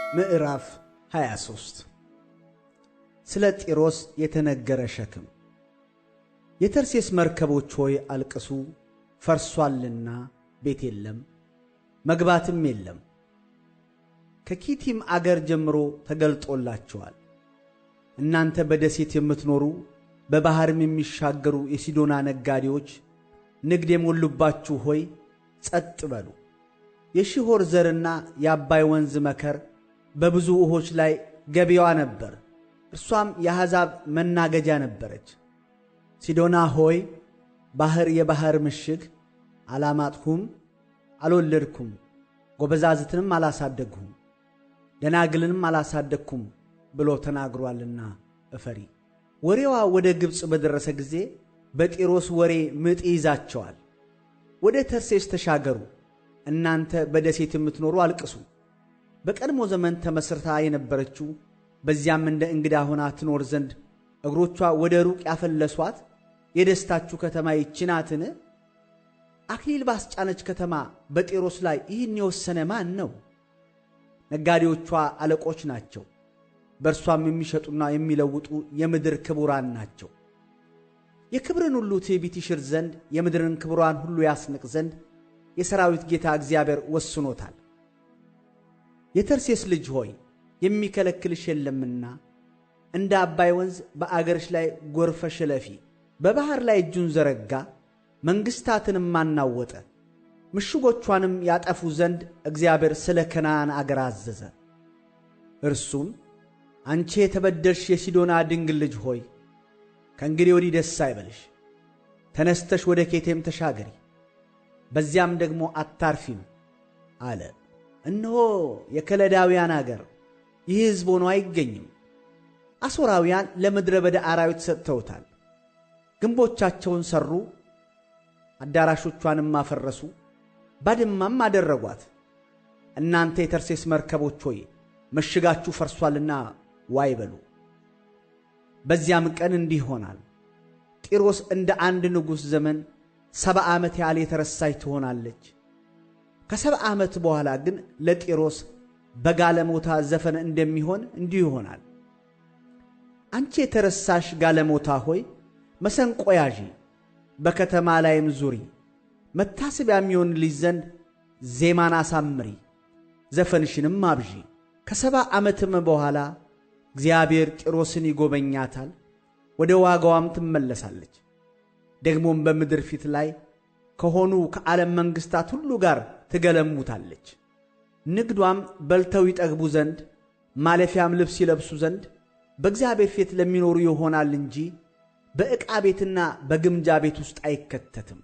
ምዕራፍ 23 ስለ ጢሮስ የተነገረ ሸክም። የተርሴስ መርከቦች ሆይ አልቅሱ፣ ፈርሷልና ቤት የለም መግባትም የለም። ከኪቲም አገር ጀምሮ ተገልጦላችኋል። እናንተ በደሴት የምትኖሩ በባሕርም የሚሻገሩ የሲዶና ነጋዴዎች፣ ንግድ የሞሉባችሁ ሆይ ጸጥ በሉ። የሺሖር ዘርና የአባይ ወንዝ መከር በብዙ ውኆች ላይ ገቢዋ ነበር፣ እርሷም የአሕዛብ መናገጃ ነበረች። ሲዶና ሆይ ባሕር የባሕር ምሽግ፣ አላማጥሁም አልወለድኩም፣ ጎበዛዝትንም አላሳደግሁም፣ ደናግልንም አላሳደግኩም ብሎ ተናግሯልና እፈሪ። ወሬዋ ወደ ግብፅ በደረሰ ጊዜ በጢሮስ ወሬ ምጥ ይዛቸዋል። ወደ ተርሴስ ተሻገሩ፣ እናንተ በደሴት የምትኖሩ አልቅሱ። በቀድሞ ዘመን ተመስርታ የነበረችው በዚያም እንደ እንግዳ ሆና ትኖር ዘንድ እግሮቿ ወደ ሩቅ ያፈለሷት የደስታችሁ ከተማ ይህች ናትን? አክሊል ባስጫነች ከተማ በጢሮስ ላይ ይህን የወሰነ ማን ነው? ነጋዴዎቿ አለቆች ናቸው፣ በእርሷም የሚሸጡና የሚለውጡ የምድር ክቡራን ናቸው። የክብርን ሁሉ ትዕቢት ይሽር ዘንድ የምድርን ክብሯን ሁሉ ያስንቅ ዘንድ የሰራዊት ጌታ እግዚአብሔር ወስኖታል። የተርሴስ ልጅ ሆይ የሚከለክልሽ የለምና እንደ አባይ ወንዝ በአገርሽ ላይ ጎርፈሽ እለፊ። በባሕር ላይ እጁን ዘረጋ፣ መንግሥታትንም አናወጠ። ምሽጎቿንም ያጠፉ ዘንድ እግዚአብሔር ስለ ከነዓን አገር አዘዘ። እርሱም አንቺ የተበደልሽ የሲዶና ድንግል ልጅ ሆይ ከእንግዲህ ወዲህ ደስ አይበልሽ፣ ተነስተሽ ወደ ኬቴም ተሻገሪ፣ በዚያም ደግሞ አታርፊም አለ። እነሆ የከለዳውያን አገር ይህ ሕዝብ ሆኖ አይገኝም። አሦራውያን ለምድረ በዳ አራዊት ሰጥተውታል። ግንቦቻቸውን ሠሩ፣ አዳራሾቿንም አፈረሱ፣ ባድማም አደረጓት። እናንተ የተርሴስ መርከቦች ሆይ ምሽጋችሁ ፈርሷልና ዋይ በሉ። በዚያም ቀን እንዲህ ይሆናል፣ ጢሮስ እንደ አንድ ንጉሥ ዘመን 70 ዓመት ያህል የተረሳች ትሆናለች። ከ70 ዓመት በኋላ ግን ለጢሮስ በጋለሞታ ዘፈን እንደሚሆን እንዲሁ ይሆናል። አንቺ የተረሳሽ ጋለሞታ ሆይ መሰንቆ ያዢ፣ በከተማ ላይም ዙሪ። መታሰቢያ የሚሆንልሽ ዘንድ ዜማን አሳምሪ፣ ዘፈንሽንም አብዢ። ከ70 ዓመትም በኋላ እግዚአብሔር ጢሮስን ይጎበኛታል፣ ወደ ዋጋዋም ትመለሳለች። ደግሞም በምድር ፊት ላይ ከሆኑ ከዓለም መንግሥታት ሁሉ ጋር ትገለሙታለች። ንግዷም በልተው ይጠግቡ ዘንድ ማለፊያም ልብስ ይለብሱ ዘንድ በእግዚአብሔር ፊት ለሚኖሩ ይሆናል እንጂ በዕቃ ቤትና በግምጃ ቤት ውስጥ አይከተትም።